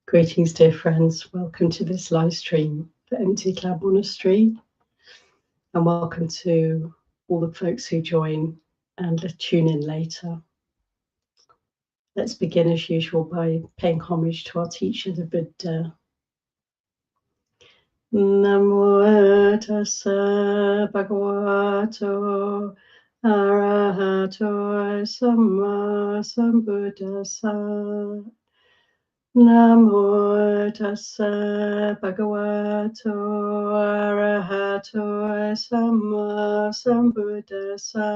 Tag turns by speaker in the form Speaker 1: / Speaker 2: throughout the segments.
Speaker 1: Greetings, dear friends. Welcome to this live stream for Empty Cloud Monastery, and welcome to all the folks who join and tune in later. Let's begin as usual by paying homage to our teacher, the Buddha. Namo tassa bhagavato arahato samma sambuddhassa. Namo tassa bhagavato arahato samma sambuddhassa.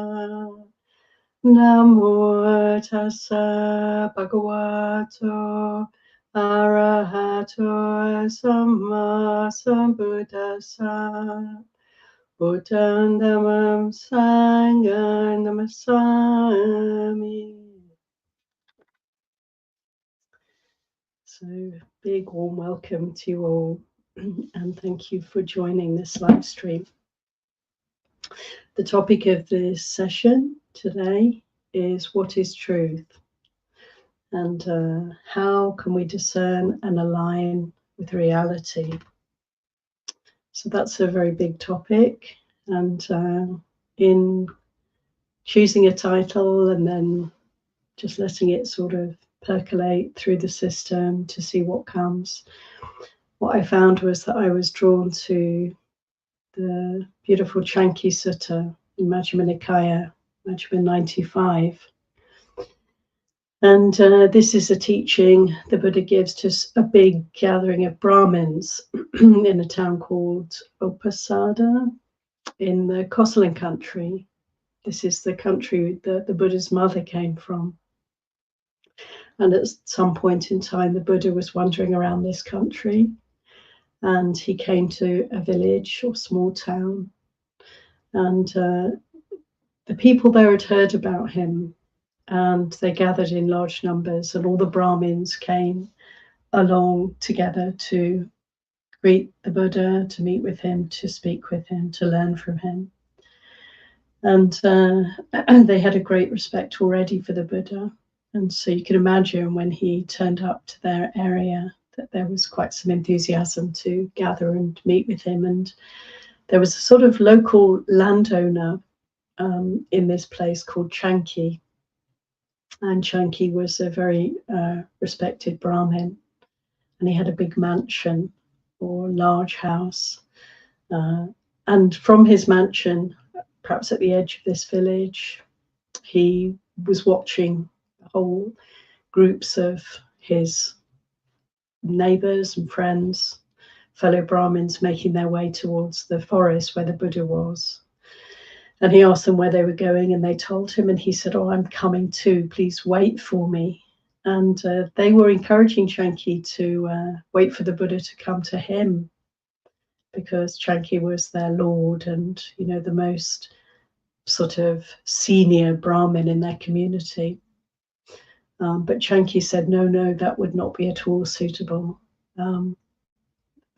Speaker 1: Namo tassa bhagavato arahato samma sambuddhassa. Buddham dhammam sangham namasami. So, big warm welcome to you all, and thank you for joining this live stream. The topic of this session today is what is truth, and how can we discern and align with reality. So that's a very big topic, and in choosing a title and then just letting it sort of percolate through the system to see what comes, what I found was that I was drawn to the beautiful Chanki Sutta in Majjhima Nikaya, Majjhima 95. And this is a teaching the Buddha gives to a big gathering of Brahmins in a town called Upasada in the Kosalin country. This is the country that the Buddha's mother came from. And at some point in time, the Buddha was wandering around this country, and he came to a village or small town, and the people there had heard about him, and they gathered in large numbers, and all the Brahmins came along together to greet the Buddha, to meet with him, to speak with him, to learn from him. And they had a great respect already for the Buddha. And so you can imagine when he turned up to their area that there was quite some enthusiasm to gather and meet with him. And there was a sort of local landowner in this place called Chanki. And Chanki was a very respected Brahmin. And he had a big mansion or large house. And from his mansion, perhaps at the edge of this village, he was watching whole groups of his neighbors and friends, fellow Brahmins, making their way towards the forest where the Buddha was. And he asked them where they were going, and they told him, and he said, "Oh, I'm coming too, please wait for me." And they were encouraging Chanki to wait for the Buddha to come to him, because Chanki was their lord and, you know, the most sort of senior Brahmin in their community. But Chanki said, no, that would not be at all suitable.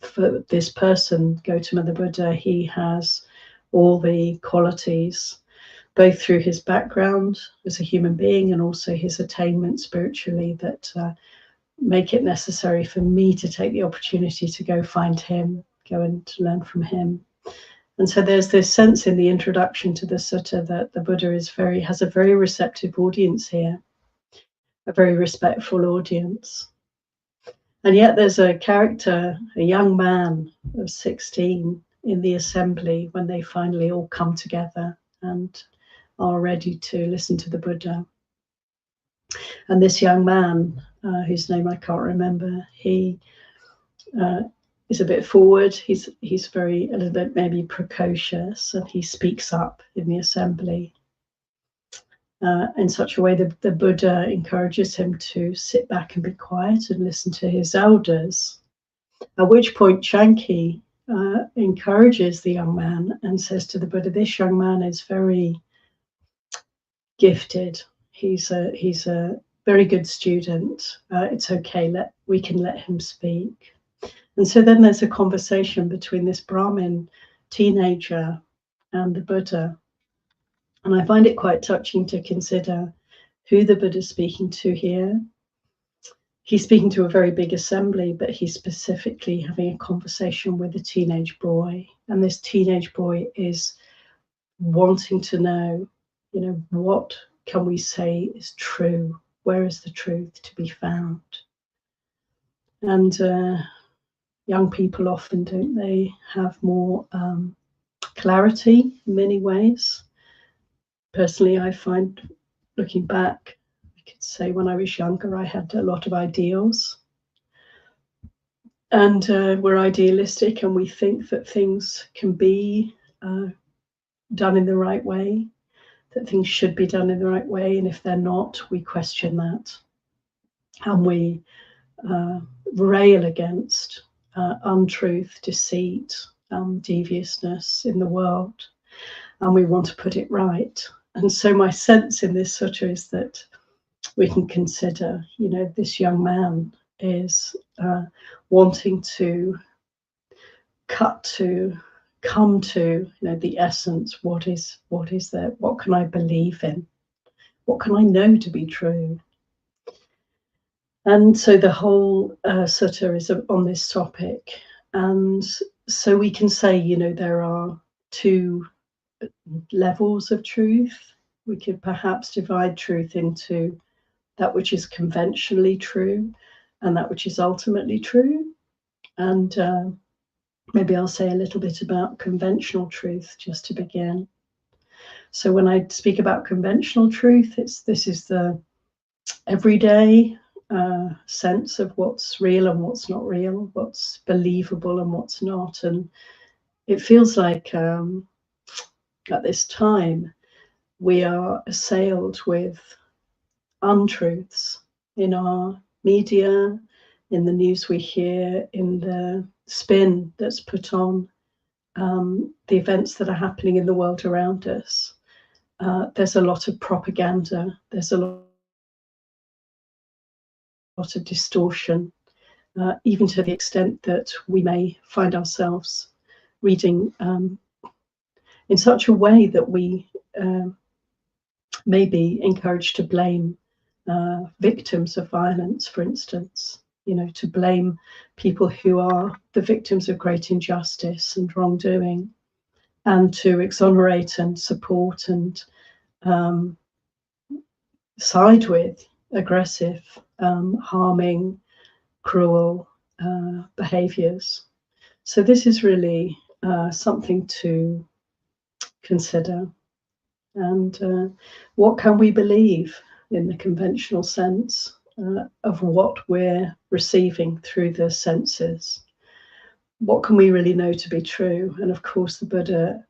Speaker 1: For this person, Gautama Buddha, he has all the qualities, both through his background as a human being and also his attainment spiritually, that make it necessary for me to take the opportunity to go find him, go and learn from him. And so there's this sense in the introduction to the sutta that the Buddha has a very receptive audience here, a very respectful audience. And yet there's a character, a young man of 16 in the assembly when they finally all come together and are ready to listen to the Buddha. And this young man, whose name I can't remember, he is a bit forward. He's a little bit maybe precocious, and he speaks up in the assembly in such a way that the Buddha encourages him to sit back and be quiet and listen to his elders. At which point Chanki encourages the young man and says to the Buddha, "This young man is very gifted. He's a very good student. It's okay. We can let him speak." And so then there's a conversation between this Brahmin teenager and the Buddha. And I find it quite touching to consider who the Buddha is speaking to here. he's speaking to a very big assembly, but he's specifically having a conversation with a teenage boy. And this teenage boy is wanting to know, what can we say is true? Where is the truth to be found? And young people often, don't they, have more clarity in many ways. Personally, I find, looking back, I could say when I was younger, I had a lot of ideals. And we're idealistic, and we think that things can be done in the right way, that things should be done in the right way. And if they're not, we question that. And we rail against untruth, deceit, deviousness in the world. And we want to put it right. And so my sense in this sutta is that we can consider, this young man is wanting to come to the essence. What is there? What can I believe in? What can I know to be true? And so the whole sutta is on this topic. And so we can say, there are two levels of truth. We could perhaps divide truth into that which is conventionally true and that which is ultimately true. And maybe I'll say a little bit about conventional truth just to begin. So when I speak about conventional truth, this is the everyday sense of what's real and what's not real, what's believable and what's not. And it feels like at this time we are assailed with untruths in our media, in the news we hear, in the spin that's put on the events that are happening in the world around us. There's a lot of propaganda. There's a lot of distortion, even to the extent that we may find ourselves reading in such a way that we may be encouraged to blame victims of violence, for instance, to blame people who are the victims of great injustice and wrongdoing, and to exonerate and support and side with aggressive, harming, cruel behaviors. So this is really something to consider. And what can we believe in the conventional sense of what we're receiving through the senses? What can we really know to be true? And of course, the Buddha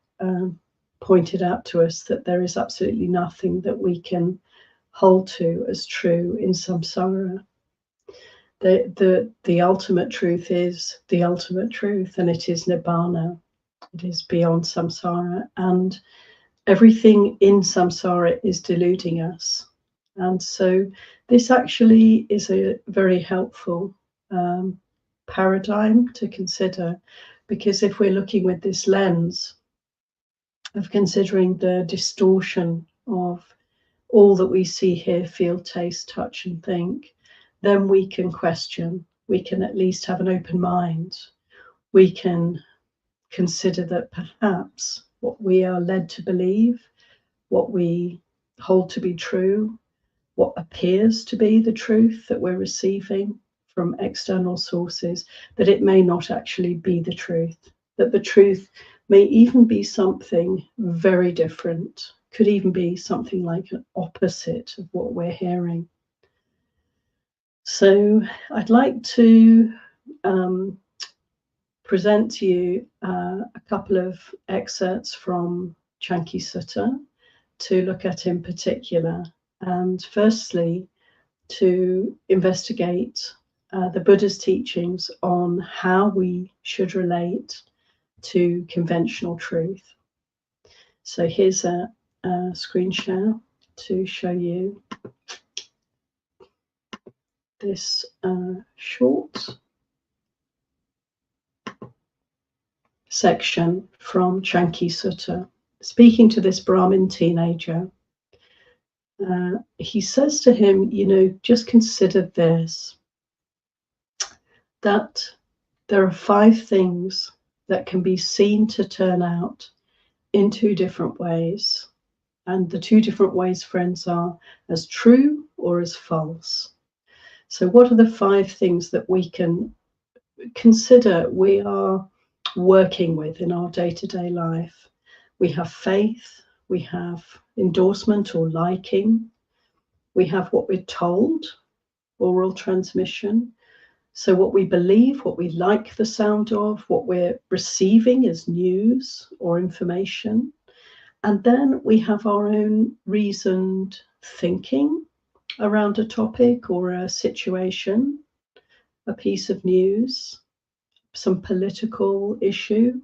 Speaker 1: pointed out to us that there is absolutely nothing that we can hold to as true in samsara. The ultimate truth is the ultimate truth, and it is nibbana. It is beyond samsara, and everything in samsara is deluding us. And so this actually is a very helpful paradigm to consider, because if we're looking with this lens of considering the distortion of all that we see, hear, feel, taste, touch, and think, then we can question. We can at least have an open mind. We can consider that perhaps what we are led to believe, what we hold to be true, what appears to be the truth that we're receiving from external sources, that it may not actually be the truth, that the truth may even be something very different, could even be something like an opposite of what we're hearing. So I'd like to present to you a couple of excerpts from Chanki Sutta to look at in particular, and firstly to investigate the Buddha's teachings on how we should relate to conventional truth. So here's a screen share to show you this short section from Chanki Sutta, speaking to this Brahmin teenager. He says to him, just consider this. that there are 5 things that can be seen to turn out in 2 different ways. And the 2 different ways, friends, are as true or as false. So what are the 5 things that we can consider we are working with in our day-to-day life? We have faith, we have endorsement or liking, we have what we're told, oral transmission. So what we believe, what we like the sound of, what we're receiving as news or information. And then we have our own reasoned thinking around a topic or a situation, a piece of news, some political issue.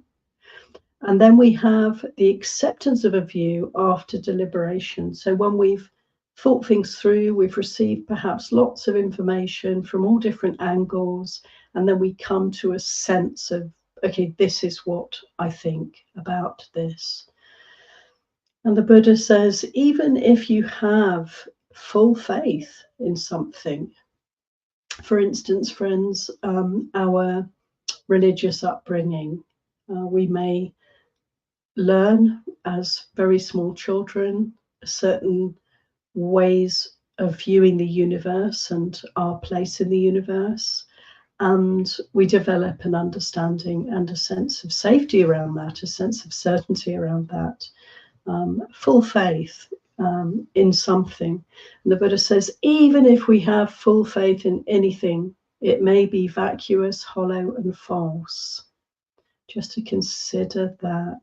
Speaker 1: And then we have the acceptance of a view after deliberation. So when we've thought things through, we've received perhaps lots of information from all different angles, and then we come to a sense of, okay, this is what I think about this. And the Buddha says, even if you have full faith in something, for instance, friends, our religious upbringing, we may learn as very small children certain ways of viewing the universe and our place in the universe, and we develop an understanding and a sense of safety around that, a sense of certainty around that, full faith in something. And the Buddha says, even if we have full faith in anything, it may be vacuous, hollow, and false. Just to consider that.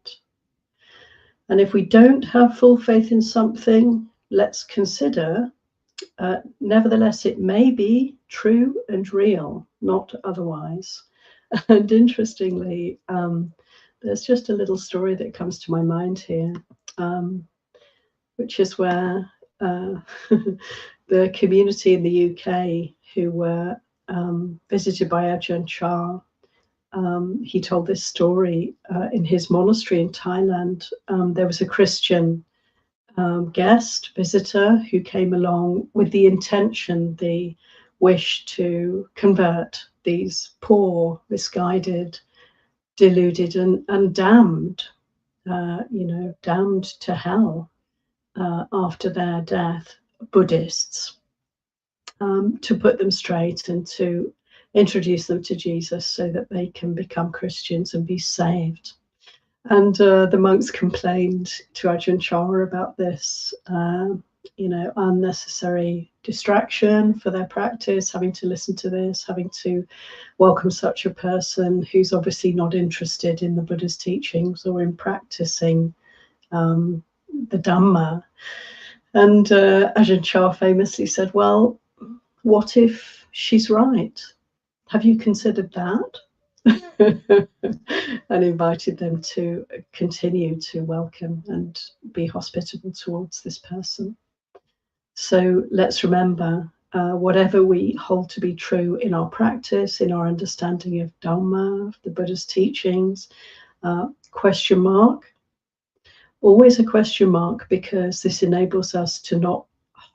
Speaker 1: And if we don't have full faith in something, let's consider, nevertheless, it may be true and real, not otherwise. And interestingly, there's just a little story that comes to my mind here, which is where the community in the UK who were visited by Ajahn Chah, he told this story in his monastery in Thailand. There was a Christian guest, visitor, who came along with the intention, the wish to convert these poor, misguided, deluded, and damned, damned to hell after their death, Buddhists, to put them straight and to introduce them to Jesus so that they can become Christians and be saved. And the monks complained to Ajahn Chah about this, unnecessary distraction for their practice, having to listen to this, having to welcome such a person who's obviously not interested in the Buddha's teachings or in practicing the Dhamma. And Ajahn Chah famously said, well, what if she's right? Have you considered that? And invited them to continue to welcome and be hospitable towards this person. So let's remember, whatever we hold to be true in our practice, in our understanding of Dhamma, of the Buddha's teachings, question mark, always a question mark, because this enables us to not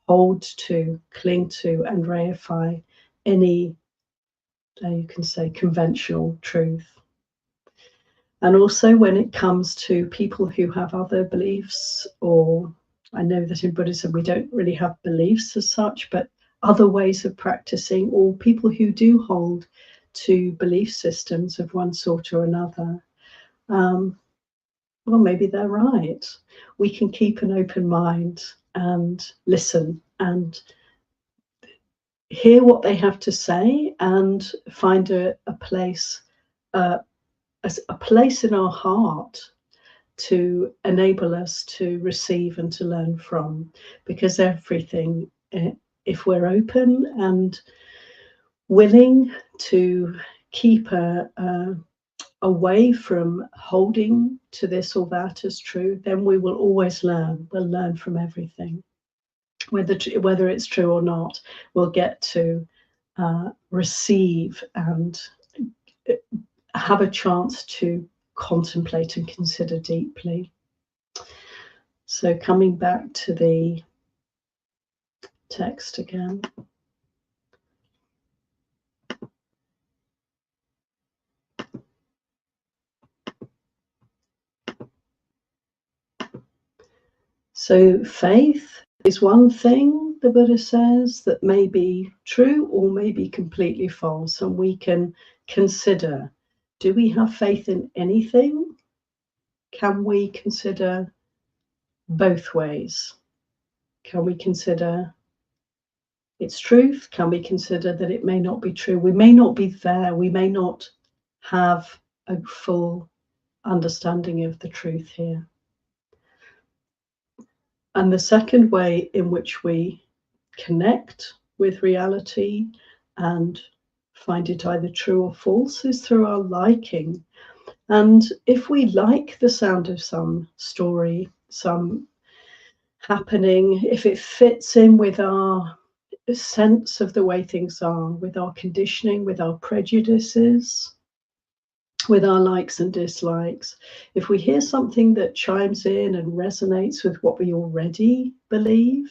Speaker 1: hold to, cling to, and reify any, you can say, conventional truth. And also when it comes to people who have other beliefs, or I know that in Buddhism we don't really have beliefs as such, but other ways of practicing, or people who do hold to belief systems of one sort or another, well, maybe they're right. We can keep an open mind and listen and hear what they have to say and find a place, as a place in our heart to enable us to receive and to learn from. Because everything, if we're open and willing to keep away from holding to this or that as true, then we will always learn. We'll learn from everything. Whether it's true or not, we'll get to receive and have a chance to contemplate and consider deeply. So coming back to the text again. So faith is one thing, the Buddha says, that may be true or may be completely false. And we can consider, do we have faith in anything? Can we consider both ways? Can we consider its truth? Can we consider that it may not be true? We may not be there. We may not have a full understanding of the truth here. And the second way in which we connect with reality and find it either true or false is through our liking. And if we like the sound of some story, some happening, if it fits in with our sense of the way things are, with our conditioning, with our prejudices, with our likes and dislikes, if we hear something that chimes in and resonates with what we already believe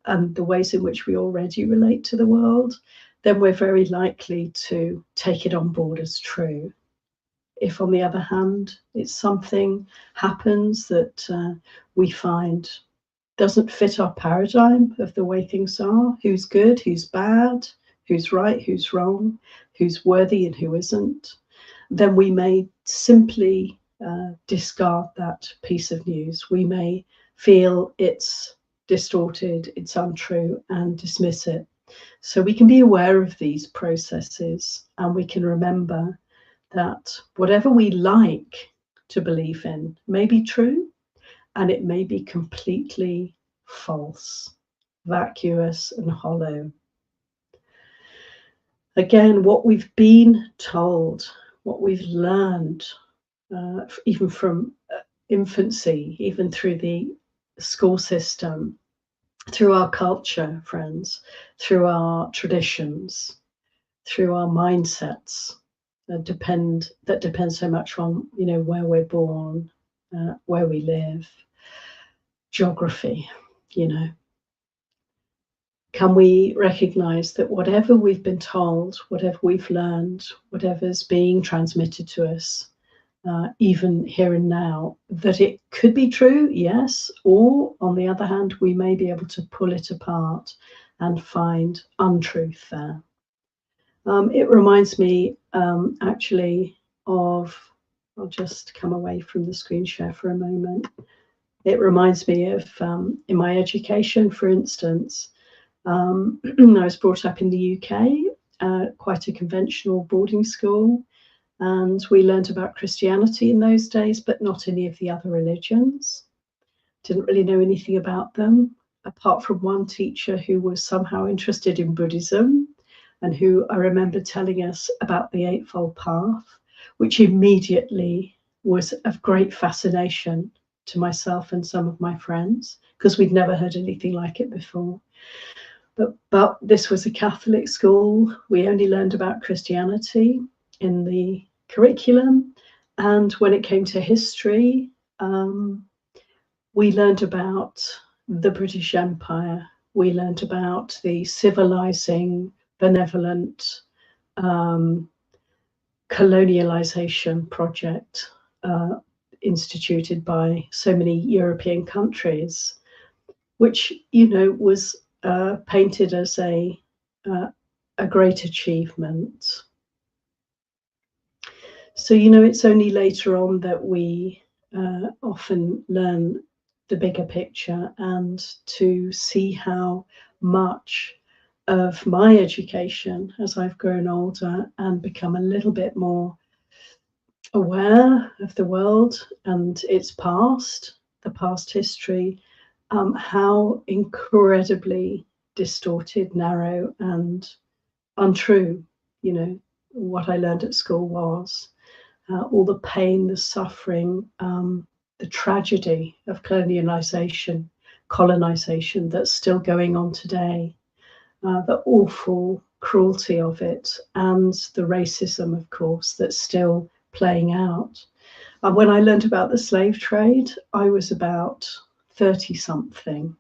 Speaker 1: and the ways in which we already relate to the world, then we're very likely to take it on board as true. If, on the other hand, it's something happens that we find doesn't fit our paradigm of the way things are, who's good, who's bad, who's right, who's wrong, who's worthy and who isn't, then we may simply discard that piece of news. We may feel it's distorted, it's untrue, and dismiss it. So we can be aware of these processes, and we can remember that whatever we like to believe in may be true, and it may be completely false, vacuous, and hollow. Again, what we've been told, what we've learned, even from infancy, even through the school system, through our culture, friends, through our traditions, through our mindsets, that depend so much on, where we're born, where we live, geography, Can we recognize that whatever we've been told, whatever we've learned, whatever's being transmitted to us, even here and now, that it could be true, yes, or on the other hand, we may be able to pull it apart and find untruth there. It reminds me actually of, I'll just come away from the screen share for a moment. It reminds me of in my education, for instance, I was brought up in the UK, quite a conventional boarding school, and we learned about Christianity in those days, but not any of the other religions. Didn't really know anything about them, apart from one teacher who was somehow interested in Buddhism, and who I remember telling us about the Eightfold Path, which immediately was of great fascination to myself and some of my friends, because we'd never heard anything like it before. But this was a Catholic school. We only learned about Christianity in the curriculum. And when it came to history, we learned about the British Empire. We learned about the civilizing, benevolent colonialization project instituted by so many European countries, which, was painted as a great achievement. So, it's only later on that we often learn the bigger picture and to see how much of my education as I've grown older and become a little bit more aware of the world and its past, the past history, how incredibly distorted, narrow, and untrue, what I learned at school was. All the pain, the suffering, the tragedy of colonization that's still going on today, the awful cruelty of it, and the racism, of course, that's still playing out. And when I learned about the slave trade, I was about 30-something.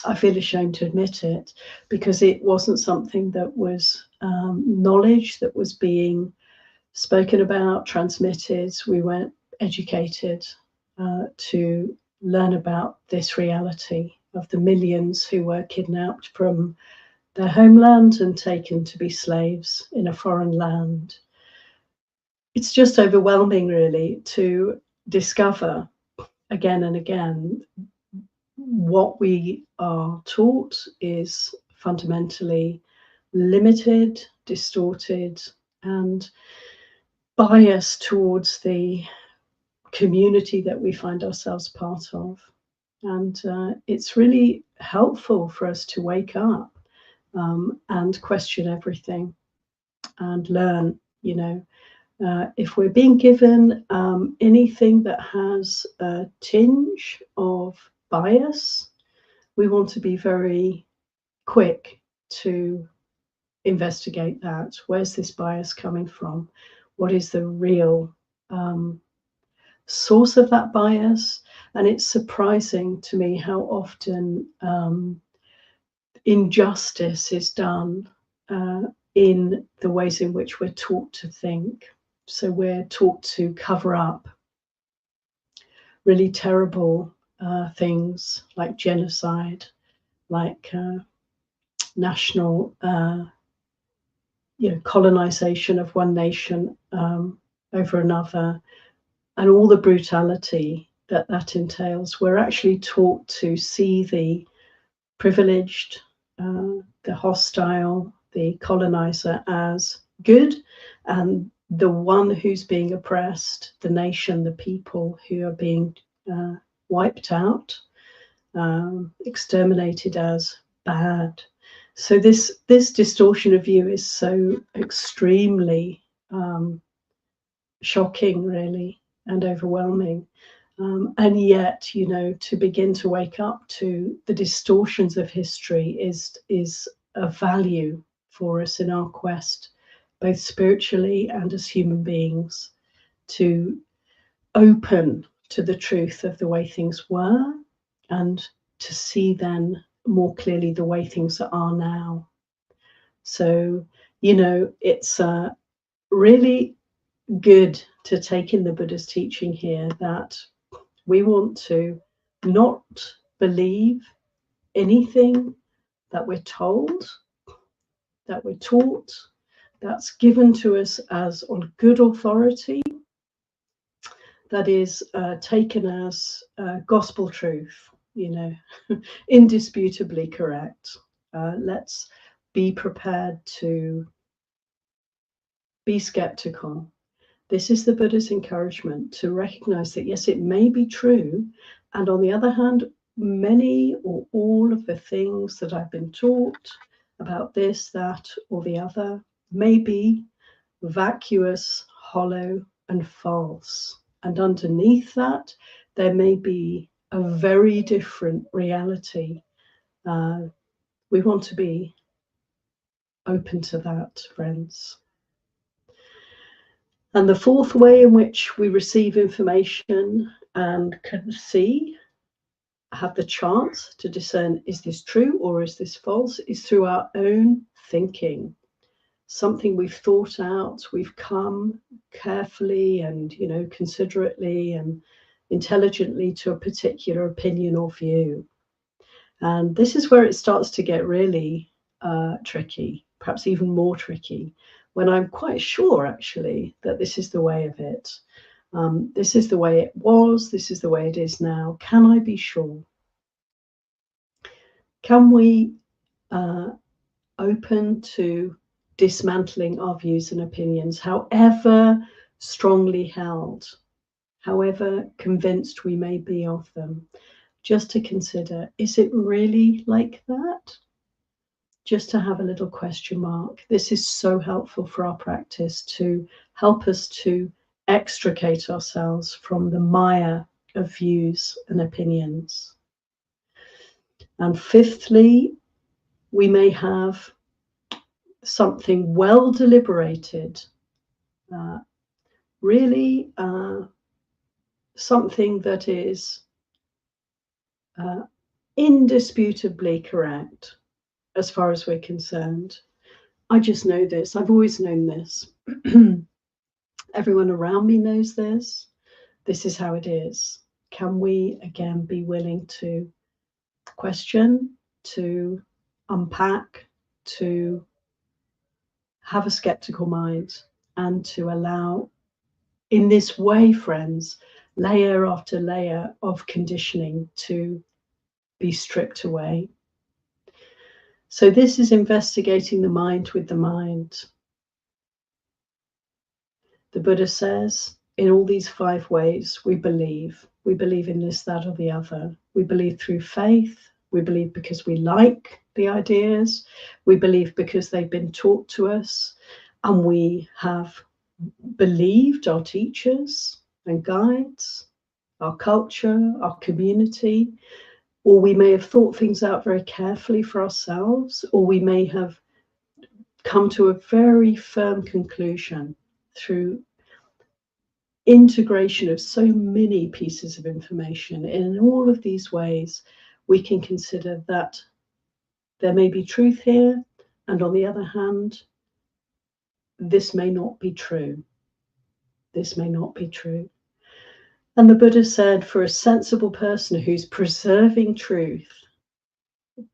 Speaker 1: I feel ashamed to admit it, because it wasn't something that was knowledge that was being spoken about, transmitted. We weren't educated to learn about this reality of the millions who were kidnapped from their homeland and taken to be slaves in a foreign land. It's just overwhelming, really, to discover again and again what we are taught is fundamentally limited, distorted, and biased towards the community that we find ourselves part of. And it's really helpful for us to wake up and question everything and learn, if we're being given anything that has a tinge of bias, we want to be very quick to investigate that. Where's this bias coming from? What is the real source of that bias? And it's surprising to me how often injustice is done in the ways in which we're taught to think. So we're taught to cover up really terrible things like genocide, like national colonization of one nation over another, and all the brutality that that entails. We're actually taught to see the privileged, the hostile, the colonizer as good, and the one who's being oppressed, the nation, the people who are being wiped out, exterminated, as bad. So this distortion of view is so extremely shocking, really, and overwhelming. And yet, to begin to wake up to the distortions of history is a value for us in our quest, both spiritually and as human beings, to open to the truth of the way things were and to see then more clearly the way things are now. So, it's really good to take in the Buddha's teaching here that we want to not believe anything that we're told, that we're taught, that's given to us as on good authority, that is taken as gospel truth, indisputably correct. Let's be prepared to be skeptical. This is the Buddha's encouragement to recognize that, yes, it may be true. And on the other hand, many or all of the things that I've been taught about this, that, or the other may be vacuous, hollow, and false. And underneath that, there may be a very different reality. We want to be open to that, friends. And the fourth way in which we receive information and can see, have the chance to discern, is this true or is this false, is through our own thinking. Something we've thought out, we've come carefully and considerately and intelligently to a particular opinion or view. And this is where it starts to get really tricky, perhaps even more tricky, when I'm quite sure actually that this is the way of it. This is the way it was, this is the way it is now. Can I be sure? Can we open to dismantling our views and opinions, however strongly held, however convinced we may be of them, just to consider, is it really like that? Just to have a little question mark. This is so helpful for our practice to help us to extricate ourselves from the mire of views and opinions. And fifthly, we may have something well deliberated, really something that is indisputably correct as far as we're concerned. I just know this. I've always known this. Everyone around me knows this. This is how it is. can we again be willing to question, to unpack, to have a skeptical mind, and to allow, in this way, friends, layer after layer of conditioning to be stripped away. So this is investigating the mind with the mind. The Buddha says, in all these 5 ways, we believe. We believe in this, that, or the other. We believe through faith. We believe because we like the ideas. We believe because they've been taught to us. And we have believed our teachers and guides, our culture, our community. Or we may have thought things out very carefully for ourselves. Or we may have come to a very firm conclusion through integration of so many pieces of information. In all of these ways, we can consider that there may be truth here, and on the other hand, this may not be true. This may not be true. And the Buddha said, for a sensible person who's preserving truth,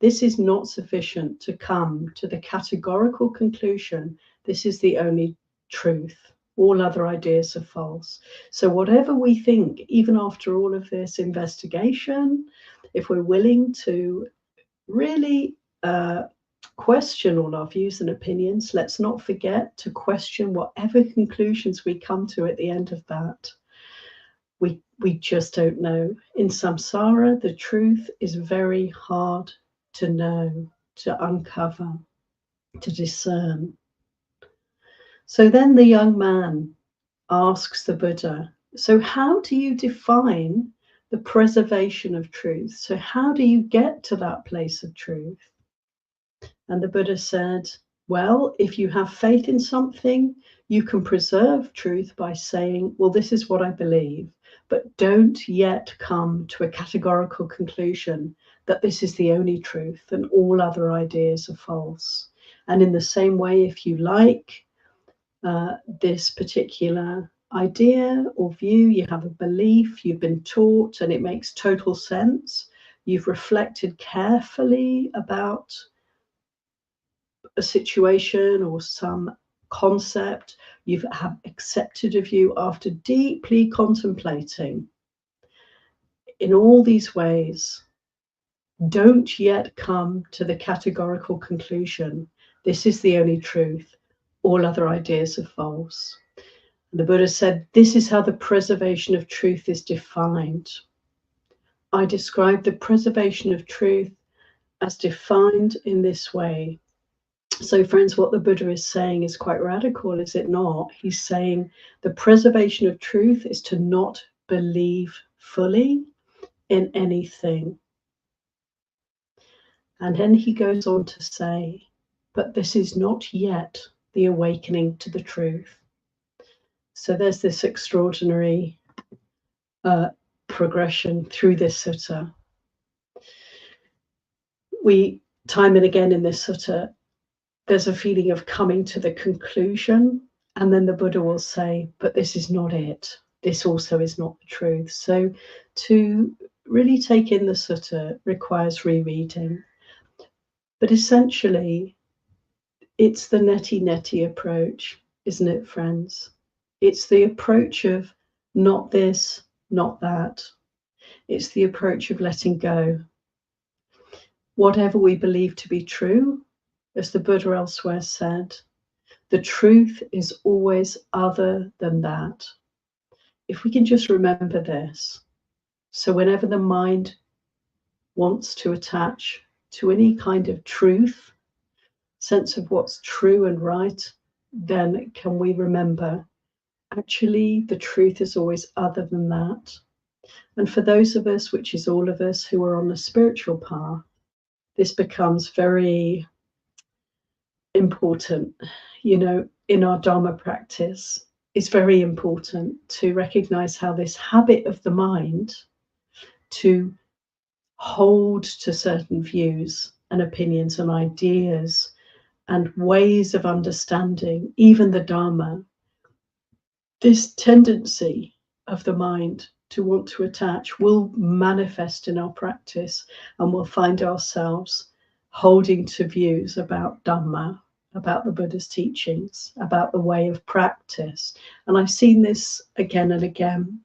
Speaker 1: this is not sufficient to come to the categorical conclusion, this is the only truth. All other ideas are false. So whatever we think, even after all of this investigation, if we're willing to really question all our views and opinions, let's not forget to question whatever conclusions we come to at the end of that. We just don't know. In samsara, the truth is very hard to know, to uncover, to discern. So then the young man asks the Buddha, so how do you define the preservation of truth? So how do you get to that place of truth? And the Buddha said, well, if you have faith in something, you can preserve truth by saying, well, this is what I believe, but don't yet come to a categorical conclusion that this is the only truth and all other ideas are false. And in the same way, if you like this particular idea or view, you have a belief, you've been taught, and it makes total sense, you've reflected carefully about a situation or some concept, you've accepted a view after deeply contemplating. In all these ways, don't yet come to the categorical conclusion, this is the only truth, all other ideas are false. And the Buddha said, this is how the preservation of truth is defined. I describe the preservation of truth as defined in this way. So friends, what the Buddha is saying is quite radical, is it not? He's saying the preservation of truth is to not believe fully in anything. And then he goes on to say, but this is not yet the awakening to the truth. So there's this extraordinary progression through this sutta. We, time and again in this sutta, there's a feeling of coming to the conclusion, and then the Buddha will say, but this is not it. This also is not the truth. So to really take in the sutta requires rereading. But essentially, it's the neti approach, isn't it, friends? It's the approach of not this, not that. It's the approach of letting go. Whatever we believe to be true, as the Buddha elsewhere said, the truth is always other than that. If we can just remember this, so whenever the mind wants to attach to any kind of truth, sense of what's true and right, then can we remember, actually, the truth is always other than that. And for those of us, which is all of us, who are on the spiritual path, this becomes very important. You know, in our Dharma practice, it's very important to recognize how this habit of the mind to hold to certain views and opinions and ideas and ways of understanding, even the Dharma, this tendency of the mind to want to attach will manifest in our practice, and we'll find ourselves holding to views about Dhamma, about the Buddha's teachings, about the way of practice. And I've seen this again and again,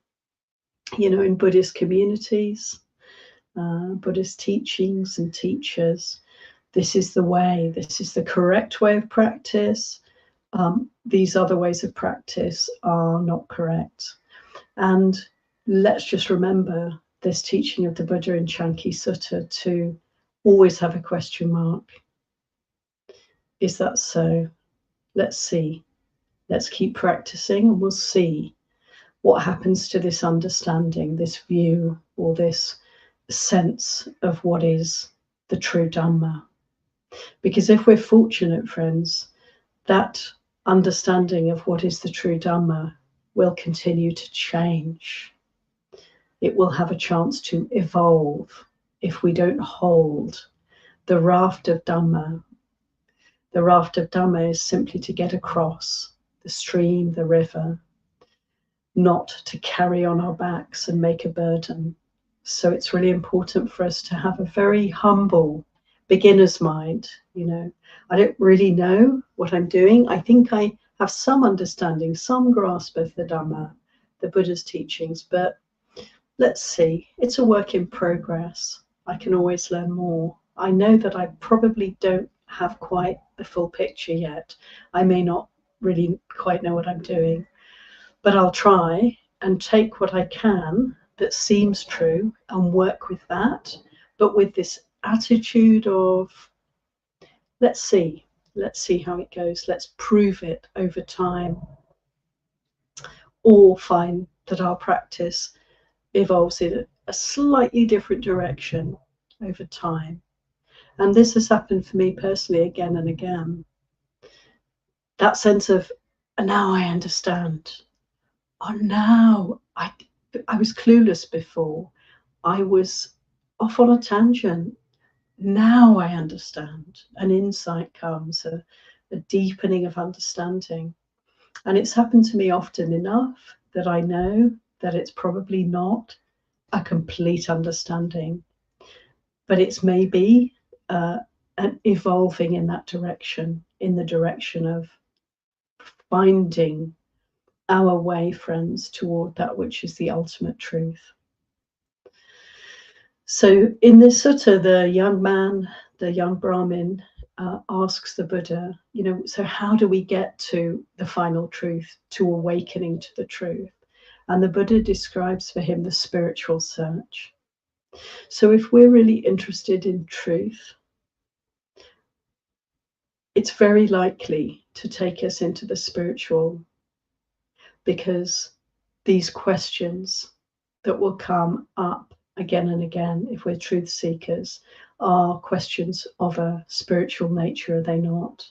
Speaker 1: in Buddhist communities, Buddhist teachings and teachers. This is the way, this is the correct way of practice. These other ways of practice are not correct. And let's just remember this teaching of the Buddha in Chanki Sutta to always have a question mark. Is that so? Let's see. Let's keep practicing and we'll see what happens to this understanding, this view, or this sense of what is the true Dhamma. Because if we're fortunate, friends, that understanding of what is the true Dhamma will continue to change. It will have a chance to evolve if we don't hold the raft of Dhamma. The raft of Dhamma is simply to get across the stream, the river, not to carry on our backs and make a burden. So it's really important for us to have a very humble beginner's mind. I don't really know what I'm doing. I think I have some understanding, some grasp of the Dhamma, the Buddha's teachings, but let's see. It's a work in progress. I can always learn more. I know that I probably don't have quite the full picture yet. I may not really quite know what I'm doing, but I'll try and take what I can that seems true and work with that, but with this attitude of, let's see how it goes. Let's prove it over time, or find that our practice evolves in a slightly different direction over time. And this has happened for me personally again and again. That sense of, now I understand. Oh, now I was clueless before. I was off on a tangent. Now I understand. An insight comes, a deepening of understanding. And it's happened to me often enough that I know that it's probably not a complete understanding, but it's maybe an evolving in that direction, in the direction of finding our way, friends, toward that which is the ultimate truth. So in this sutta, the young man, the young Brahmin, asks the Buddha, so how do we get to the final truth, to awakening to the truth? And the Buddha describes for him the spiritual search. So if we're really interested in truth, it's very likely to take us into the spiritual, because these questions that will come up again and again, if we're truth seekers, are questions of a spiritual nature, are they not?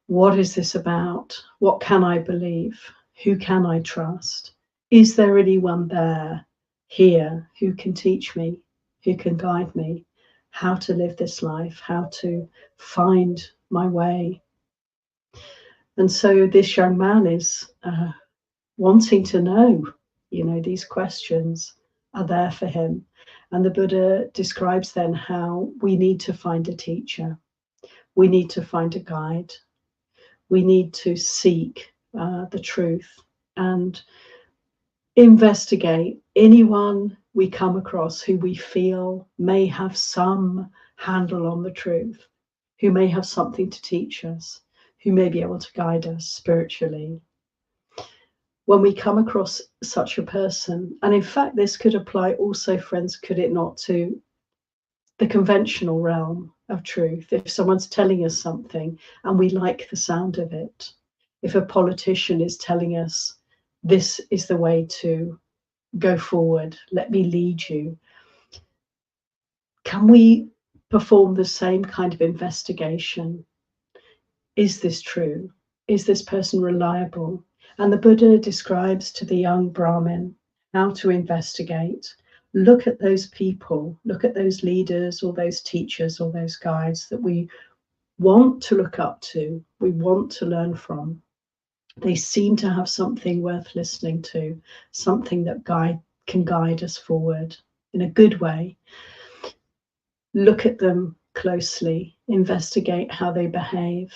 Speaker 1: What is this about? What can I believe? Who can I trust? Is there anyone there, here, who can teach me, who can guide me, how to live this life, how to find my way? And so this young man is wanting to know, these questions are there for him. And the Buddha describes then how we need to find a teacher. We need to find a guide. We need to seek the truth and investigate anyone we come across who we feel may have some handle on the truth, who may have something to teach us, who may be able to guide us spiritually. When we come across such a person, and in fact this could apply also, friends, could it not, to the conventional realm of truth. If someone's telling us something and we like the sound of it, if a politician is telling us this is the way to go forward, let me lead you, can we perform the same kind of investigation? Is this true? Is this person reliable? And the Buddha describes to the young Brahmin how to investigate. Look at those people, look at those leaders or those teachers or those guides that we want to look up to, we want to learn from. They seem to have something worth listening to, something that guides can guide us forward in a good way. Look at them closely, investigate how they behave.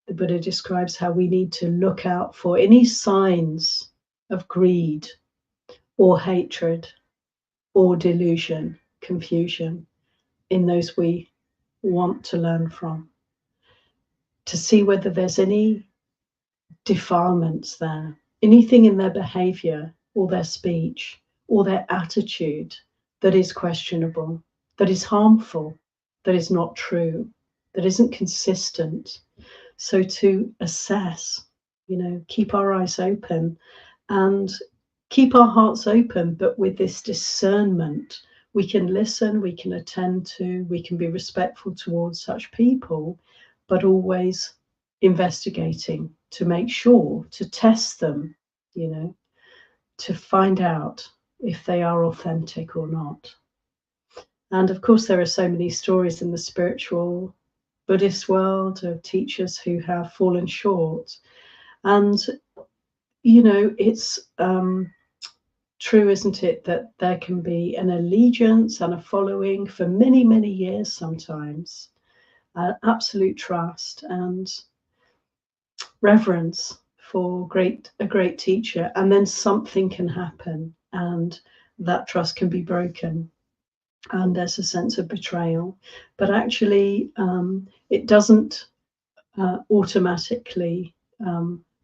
Speaker 1: The Buddha describes how we need to look out for any signs of greed or hatred or delusion, confusion in those we want to learn from, to see whether there's any defilements there, anything in their behavior or their speech or their attitude that is questionable, that is harmful, that is not true, that isn't consistent. So to assess, keep our eyes open and keep our hearts open, but with this discernment, we can listen, we can attend to, we can be respectful towards such people, but always investigating to make sure, to test them, to find out if they are authentic or not. And of course, there are so many stories in the spiritual Buddhist world of teachers who have fallen short. And, it's true, isn't it, that there can be an allegiance and a following for many, many years sometimes, absolute trust and reverence for a great teacher, and then something can happen and that trust can be broken and there's a sense of betrayal. But actually it doesn't automatically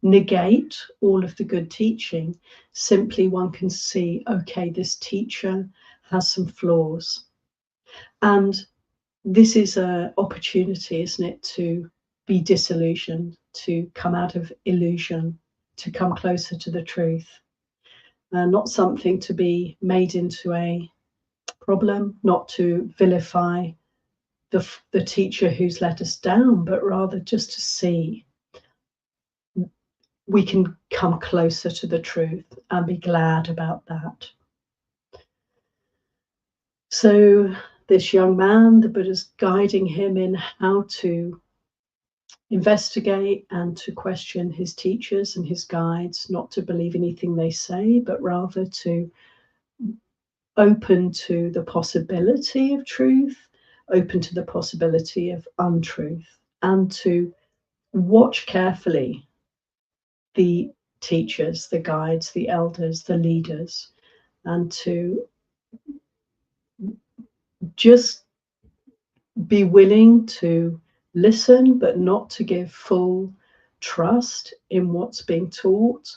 Speaker 1: negate all of the good teaching. Simply one can see, okay, this teacher has some flaws, and this is an opportunity, isn't it, to be disillusioned, to come out of illusion, to come closer to the truth, not something to be made into a problem, not to vilify the teacher who's let us down, but rather just to see we can come closer to the truth and be glad about that. So this young man, the Buddha's guiding him in how to investigate and to question his teachers and his guides, not to believe anything they say, but rather to open to the possibility of truth, open to the possibility of untruth, and to watch carefully the teachers, the guides, the elders, the leaders, and to just be willing to listen, but not to give full trust in what's being taught.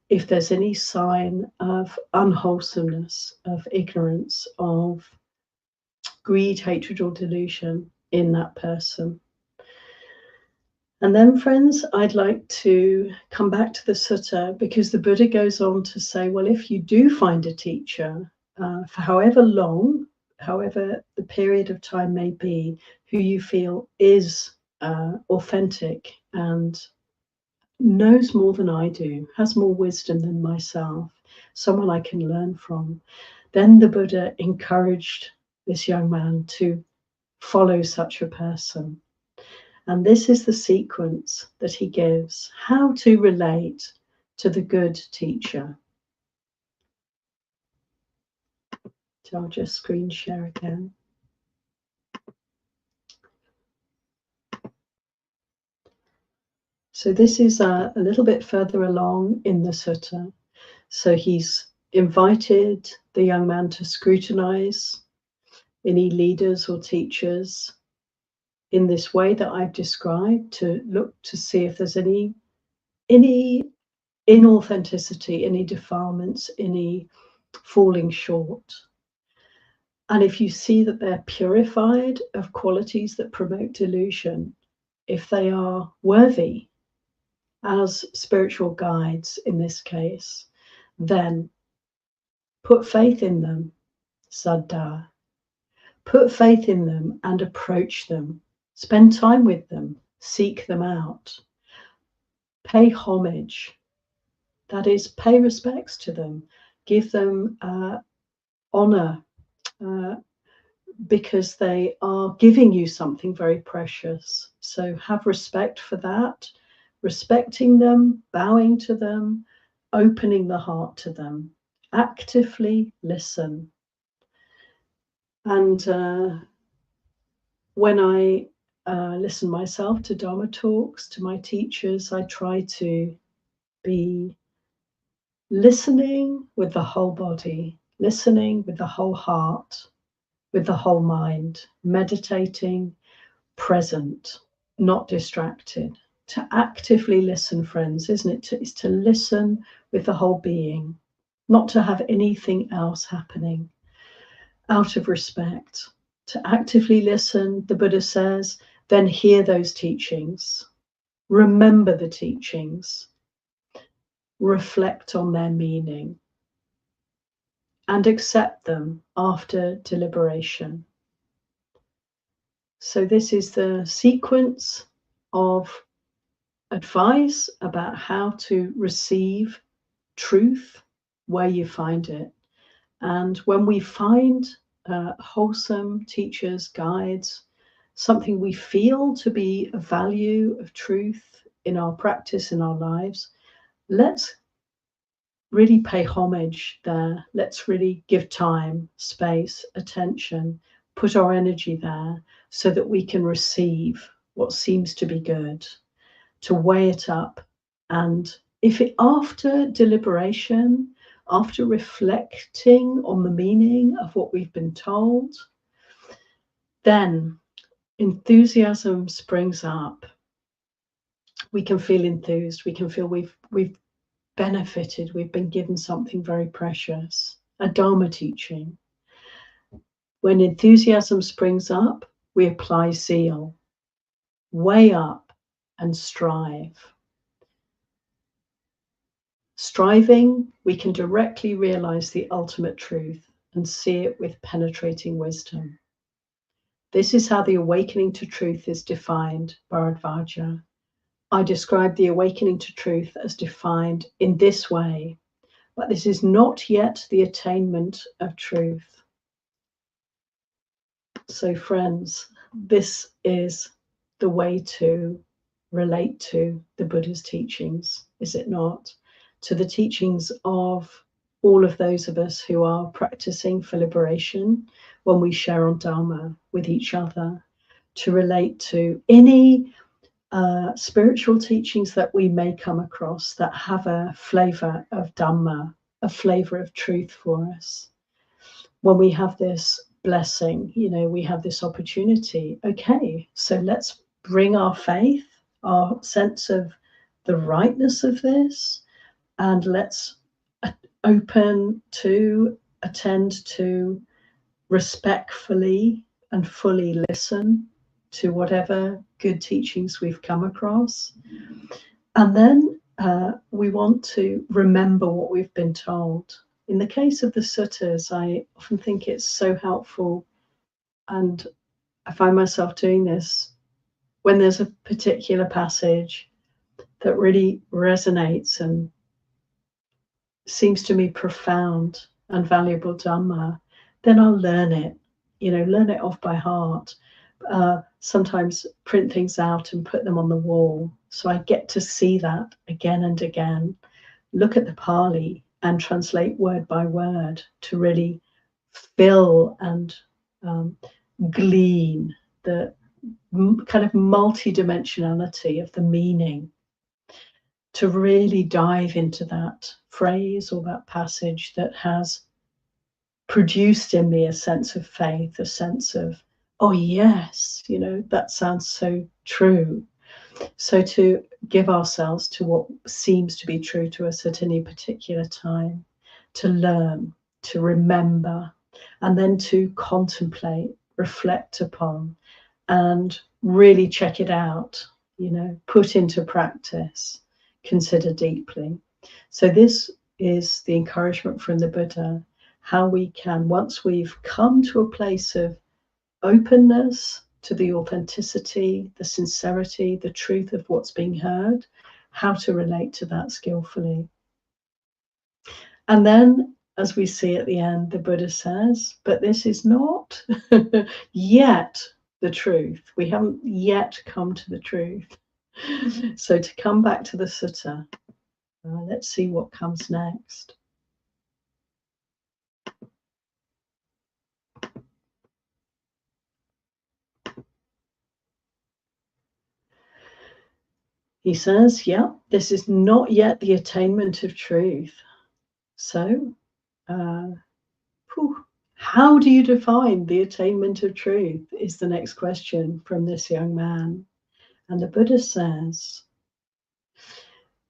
Speaker 1: If there's any sign of unwholesomeness, of ignorance, of greed, hatred, or delusion in that person. And then, friends, I'd like to come back to the sutta, because the Buddha goes on to say, well, if you do find a teacher, for however long, however the period of time may be, who you feel is authentic and knows more than I do, has more wisdom than myself, someone I can learn from, then the Buddha encouraged this young man to follow such a person. And this is the sequence that he gives, how to relate to the good teacher. So I'll just screen share again. So this is a little bit further along in the sutta. So he's invited the young man to scrutinize any leaders or teachers in this way that I've described, to look to see if there's any inauthenticity, any defilements, any falling short. And if you see that they're purified of qualities that promote delusion, if they are worthy as spiritual guides in this case, then put faith in them, saddha. Put faith in them and approach them. Spend time with them. Seek them out. Pay homage. That is, pay respects to them. Give them honor, because they are giving you something very precious. So have respect for that, respecting them, bowing to them, opening the heart to them, actively listen. And when I listen myself to Dharma talks, to my teachers, I try to be listening with the whole body, listening with the whole heart, with the whole mind, meditating, present, not distracted. To actively listen, friends, isn't it? It's to listen with the whole being, not to have anything else happening out of respect. To actively listen, the Buddha says, then hear those teachings, remember the teachings, reflect on their meaning, and accept them after deliberation. So this is the sequence of advice about how to receive truth where you find it. And when we find wholesome teachers, guides, something we feel to be a value of truth in our practice, in our lives, let's really pay homage there. Let's really give time, space, attention, put our energy there so that we can receive what seems to be good, to weigh it up. And if it, after deliberation, after reflecting on the meaning of what we've been told, then enthusiasm springs up. We can feel enthused. We can feel we've benefited. We've been given something very precious, a Dharma teaching. When enthusiasm springs up, we apply zeal, weigh up, and strive. Striving, we can directly realize the ultimate truth and see it with penetrating wisdom. This is how the awakening to truth is defined, Bharadvaja. I describe the awakening to truth as defined in this way, but this is not yet the attainment of truth. So, friends, this is the way to relate to the Buddha's teachings, is it not? To the teachings of all of those of us who are practicing for liberation when we share on Dharma with each other, to relate to any spiritual teachings that we may come across that have a flavor of Dhamma, a flavor of truth for us. When we have this blessing, we have this opportunity. Okay, so let's bring our faith, our sense of the rightness of this, and let's open to, attend to, respectfully and fully listen to whatever good teachings we've come across. And then we want to remember what we've been told. In the case of the suttas, I often think it's so helpful, and I find myself doing this when there's a particular passage that really resonates and seems to me profound and valuable Dhamma, then I'll learn it, learn it off by heart. Sometimes print things out and put them on the wall, so I get to see that again and again, look at the Pali and translate word by word to really fill and glean the kind of multidimensionality of the meaning, to really dive into that phrase or that passage that has produced in me a sense of faith, a sense of, oh yes, that sounds so true. So to give ourselves to what seems to be true to us at any particular time, to learn, to remember, and then to contemplate, reflect upon, and really check it out, put into practice, consider deeply. So this is the encouragement from the Buddha, how we can, once we've come to a place of openness to the authenticity, the sincerity, the truth of what's being heard, how to relate to that skillfully. And then, as we see at the end, the Buddha says, but this is not yet the truth. We haven't yet come to the truth. So to come back to the sutta, let's see what comes next. He says, yeah, this is not yet the attainment of truth. So, how do you define the attainment of truth is the next question from this young man. And the Buddha says,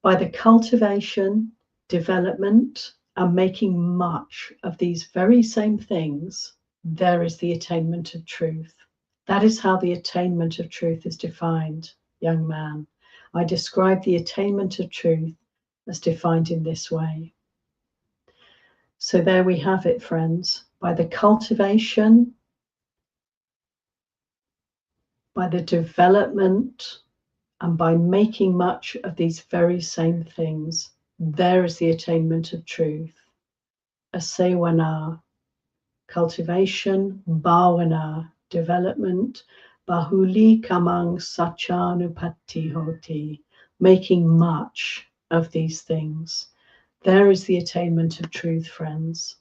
Speaker 1: by the cultivation, development, and making much of these very same things, there is the attainment of truth. That is how the attainment of truth is defined, young man. I describe the attainment of truth as defined in this way. So there we have it, friends. By the cultivation, by the development, and by making much of these very same things, there is the attainment of truth. Asewana, cultivation, bhavana, development, bahuli kamang sachanupatti hoti, making much of these things. There is the attainment of truth, friends.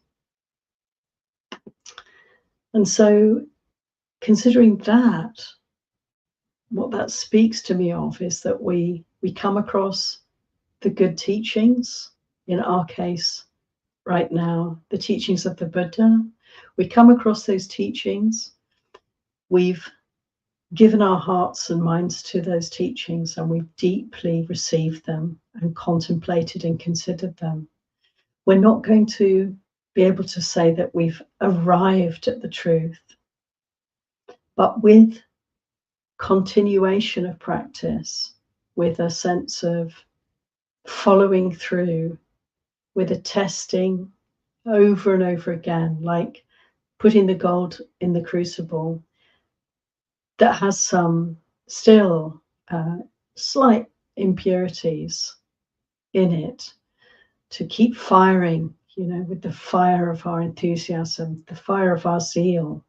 Speaker 1: And so, considering that, what that speaks to me of is that we come across the good teachings, in our case, right now, the teachings of the Buddha. We come across those teachings, we've given our hearts and minds to those teachings, and we've deeply received them and contemplated and considered them. We're not going to be able to say that we've arrived at the truth, but with continuation of practice, with a sense of following through, with a testing over and over again, like putting the gold in the crucible that has some still slight impurities in it, to keep firing, with the fire of our enthusiasm, the fire of our zeal,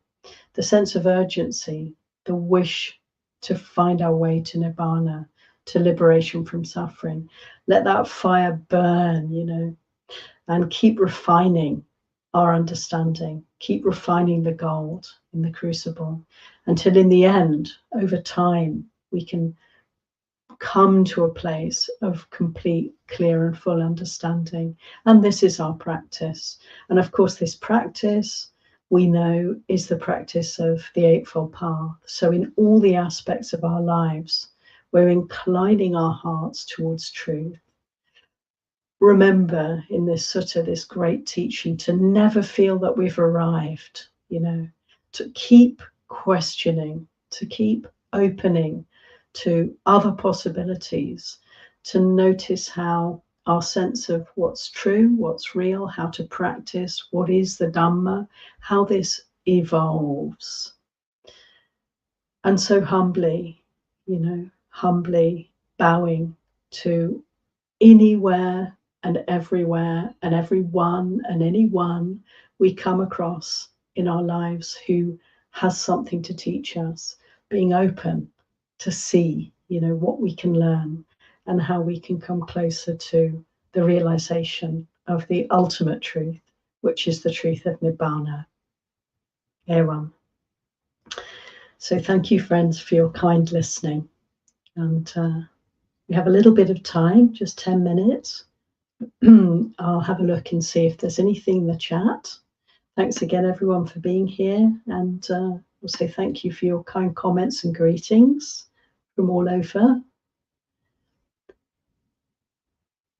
Speaker 1: the sense of urgency, the wish to find our way to nibbana, to liberation from suffering. Let that fire burn, and keep refining our understanding, keep refining the gold in the crucible, until in the end, over time, we can come to a place of complete, clear, and full understanding. And this is our practice. And of course, this practice, we know, is the practice of the Eightfold Path. So in all the aspects of our lives, we're inclining our hearts towards truth. Remember in this sutta, this great teaching, to never feel that we've arrived, to keep questioning, to keep opening to other possibilities, to notice how our sense of what's true, what's real, how to practice, what is the Dhamma, how this evolves. And so humbly, humbly bowing to anywhere and everywhere and everyone and anyone we come across in our lives who has something to teach us, being open to see, what we can learn and how we can come closer to the realization of the ultimate truth, which is the truth of Nibbana. Ewan. So thank you, friends, for your kind listening. And we have a little bit of time, just 10 minutes. I'll have a look and see if there's anything in the chat. Thanks again, everyone, for being here. And we'll say thank you for your kind comments and greetings from all over.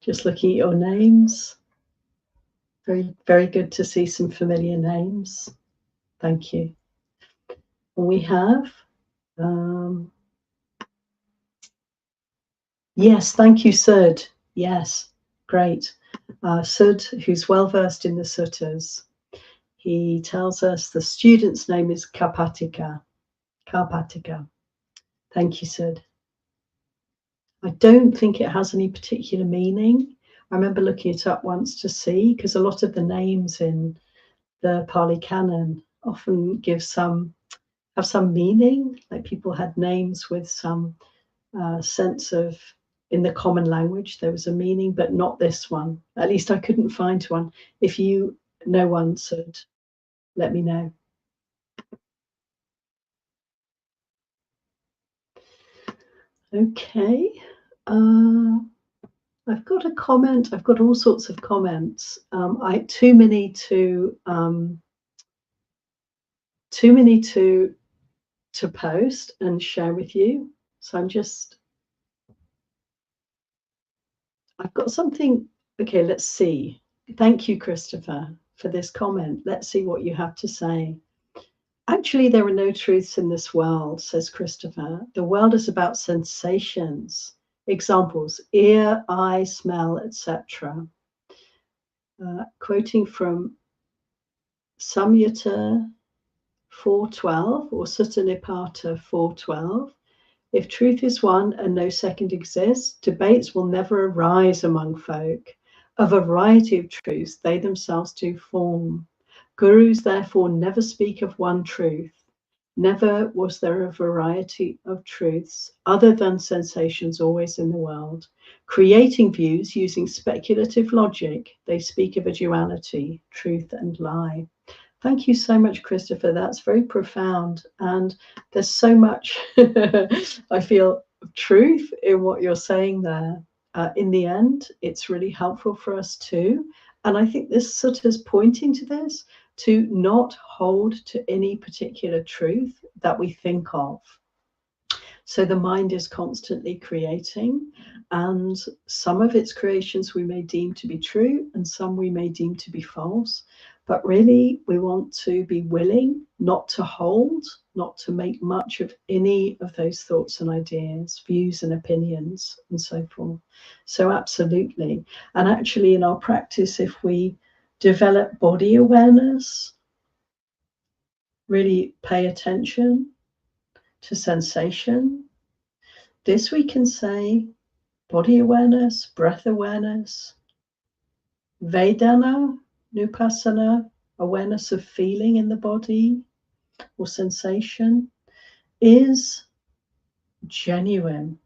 Speaker 1: Just looking at your names. Very, very good to see some familiar names. Thank you. And we have, yes, thank you, Sud. Yes, great. Sud, who's well versed in the suttas, he tells us the student's name is Karpatika. Karpatika. Thank you, Sud. I don't think it has any particular meaning. I remember looking it up once to see, because a lot of the names in the Pali Canon often have some meaning, like people had names with some sense of, in the common language, there was a meaning, but not this one. At least I couldn't find one. If you know one, Sud, let me know. Okay. I've got a comment. I've got all sorts of comments. Too many to post and share with you. So I've got something. Okay, let's see. Thank you, Christopher, for this comment. Let's see what you have to say. Actually, there are no truths in this world, says Christopher. The world is about sensations. Examples: ear, eye, smell, etc. Quoting from Samyutta 4:12 or Sutta Nipata 4:12. If truth is one and no second exists, debates will never arise among folk. A variety of truths they themselves do form. Gurus therefore never speak of one truth. Never was there a variety of truths other than sensations always in the world. Creating views using speculative logic, they speak of a duality, truth and lie. Thank you so much, Christopher. That's very profound. And there's so much, I feel, truth in what you're saying there. In the end, it's really helpful for us too. And I think this sort of is pointing to this, to not hold to any particular truth that we think of. So the mind is constantly creating, and some of its creations we may deem to be true, and some we may deem to be false. But really, we want to be willing not to hold, not to make much of any of those thoughts and ideas, views and opinions, and so forth. So absolutely. And actually, in our practice, if we develop body awareness, really pay attention to sensation, this we can say body awareness, breath awareness, Vedana, Nupassana, awareness of feeling in the body or sensation, is genuine.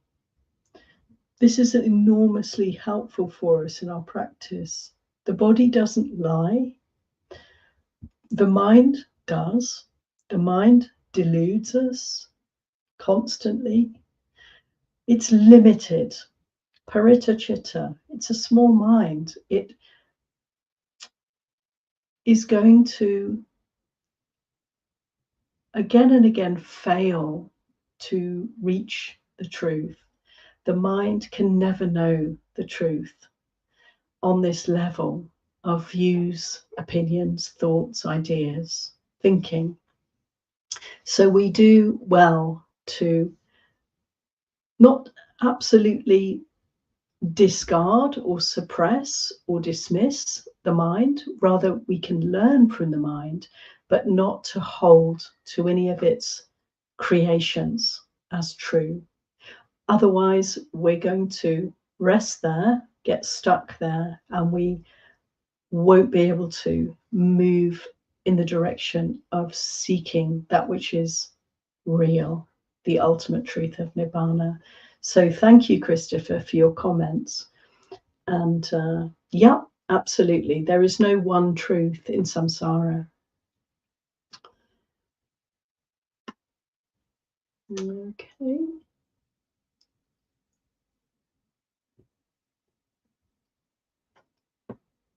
Speaker 1: This is enormously helpful for us in our practice. The body doesn't lie. The mind does. The mind deludes us constantly. It's limited. Parita chitta. It's a small mind. It is going to again and again fail to reach the truth. The mind can never know the truth on this level of views, opinions, thoughts, ideas, thinking. So we do well to not absolutely discard or suppress or dismiss the mind. Rather, we can learn from the mind, but not to hold to any of its creations as true. Otherwise, we're going to rest there, get stuck there, and we won't be able to move in the direction of seeking that which is real, the ultimate truth of Nibbana. So thank you, Christopher, for your comments. And yeah, absolutely. There is no one truth in samsara. Okay.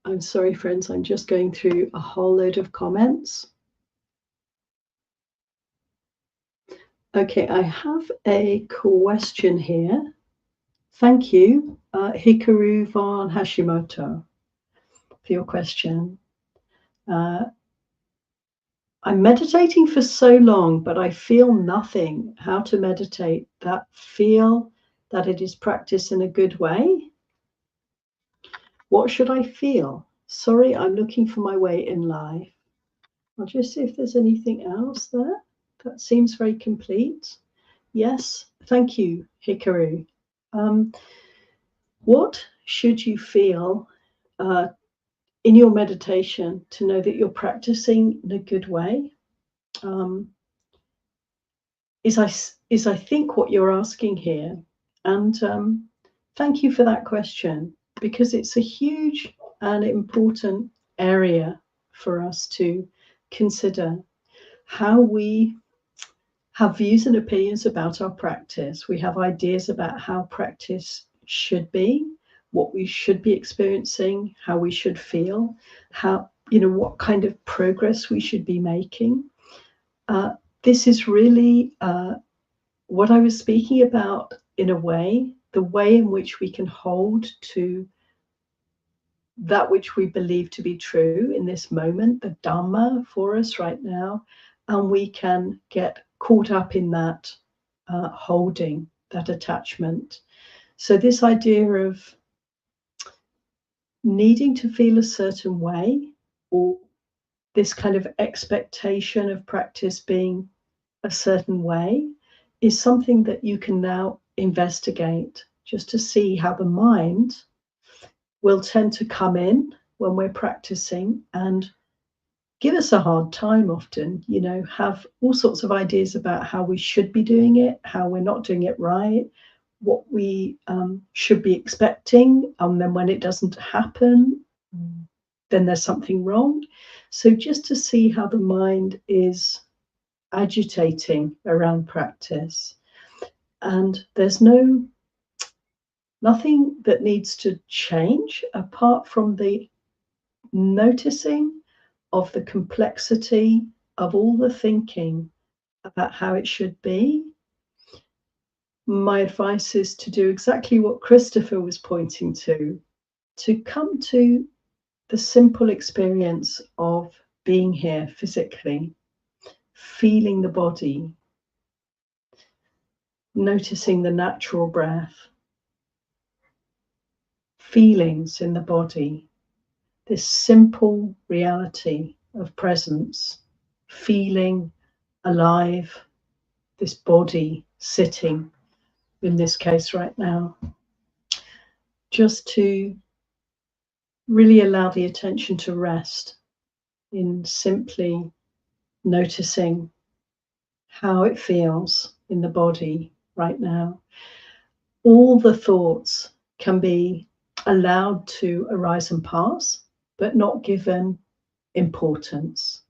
Speaker 1: I'm sorry, friends, I'm just going through a whole load of comments. Okay, I have a question here. Thank you, Hikaru von Hashimoto, for your question. I'm meditating for so long, but I feel nothing. How to meditate? Feel that it is practice in a good way? What should I feel? Sorry, I'm looking for my way in life. I'll just see if there's anything else there. That seems very complete. Yes, thank you, Hikaru. What should you feel in your meditation to know that you're practicing in a good way? Is I think what you're asking here. And thank you for that question, because it's a huge and important area for us to consider. How we have views and opinions about our practice. We have ideas about how practice should be, what we should be experiencing, how we should feel, how, you know, what kind of progress we should be making. This is really what I was speaking about, in a way, the way in which we can hold to that which we believe to be true in this moment, the Dhamma for us right now, and we can get caught up in that holding, that attachment. So this idea of needing to feel a certain way, or this kind of expectation of practice being a certain way, is something that you can now investigate, just to see how the mind will tend to come in when we're practicing and give us a hard time often, you know, have all sorts of ideas about how we should be doing it, how we're not doing it right, what we should be expecting, and then when it doesn't happen, then there's something wrong. So just to see how the mind is agitating around practice, and there's nothing that needs to change apart from the noticing of the complexity of all the thinking about how it should be. My advice is to do exactly what Christopher was pointing to come to the simple experience of being here physically, feeling the body, noticing the natural breath, feelings in the body, this simple reality of presence, feeling alive, this body sitting, in this case right now, just to really allow the attention to rest in simply noticing how it feels in the body right now. All the thoughts can be allowed to arise and pass, but not given importance.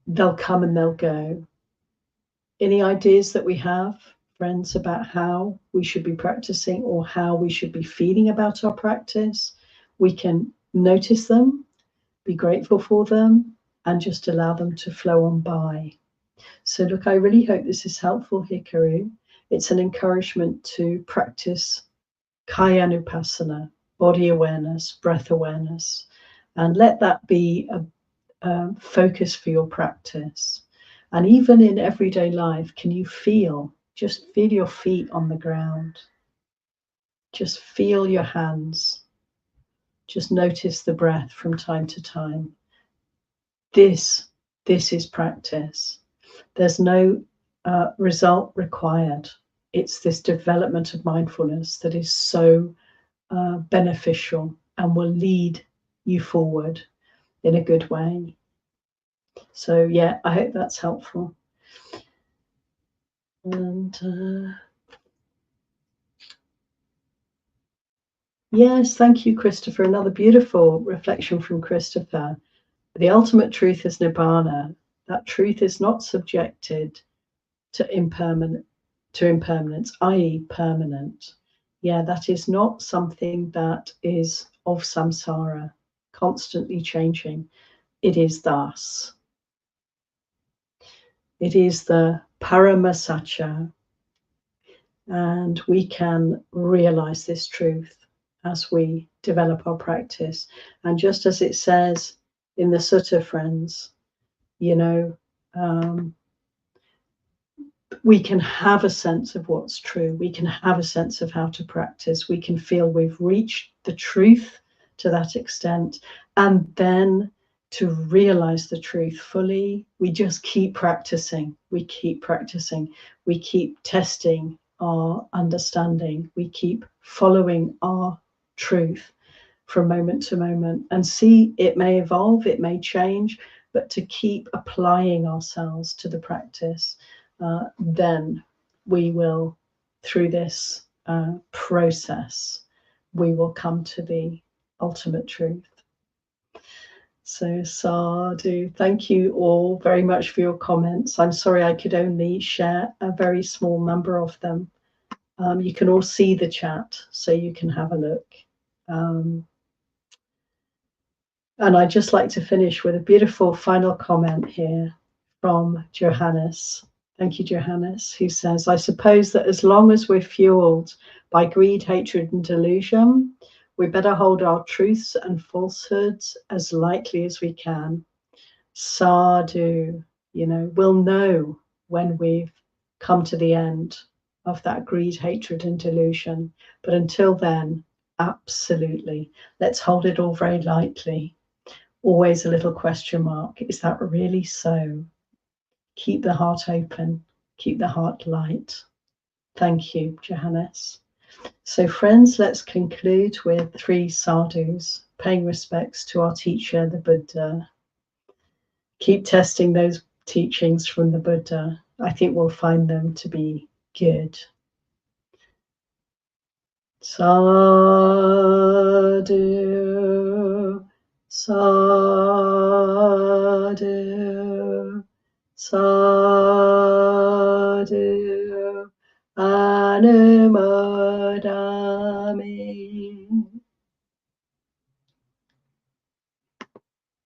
Speaker 1: They'll come and they'll go. Any ideas that we have, friends, about how we should be practicing or how we should be feeling about our practice, we can notice them, be grateful for them, and just allow them to flow on by. So look, I really hope this is helpful, Hikaru. It's an encouragement to practice Kayanupassana, body awareness, breath awareness, and let that be a focus for your practice. And even in everyday life, can you just feel your feet on the ground? Just feel your hands. Just notice the breath from time to time. This is practice. There's no result required. It's this development of mindfulness that is so beneficial and will lead you forward in a good way. So yeah, I hope that's helpful. And yes, thank you, Christopher. Another beautiful reflection from Christopher. The ultimate truth is Nibbana. That truth is not subjected to impermanence, i.e. permanent. Yeah, that is not something that is of samsara, constantly changing. It is thus. It is the Paramasacca, and we can realize this truth as we develop our practice. And just as it says in the Sutta, friends, you know, we can have a sense of what's true. We can have a sense of how to practice. We can feel we've reached the truth to that extent. And then to realize the truth fully, we just keep practicing. We keep practicing. We keep testing our understanding. We keep following our truth from moment to moment, and see, it may evolve, it may change, but to keep applying ourselves to the practice. Then we will, through this process, we will come to the ultimate truth. So sadhu, thank you all very much for your comments. I'm sorry I could only share a very small number of them, You can all see the chat, so you can have a look. And I'd just like to finish with a beautiful final comment here from Johannes. Thank you, Johannes, who says, I suppose that as long as we're fueled by greed, hatred, and delusion, we better hold our truths and falsehoods as lightly as we can. Sadhu, we'll know when we've come to the end of that greed, hatred, and delusion. But until then, absolutely, let's hold it all very lightly. Always a little question mark. Is that really so? Keep the heart open. Keep the heart light. Thank you, Johannes. So friends, let's conclude with 3 sadhus, paying respects to our teacher, the Buddha. Keep testing those teachings from the Buddha. I think we'll find them to be good. Sadhu, sadhu, sadhu, anuma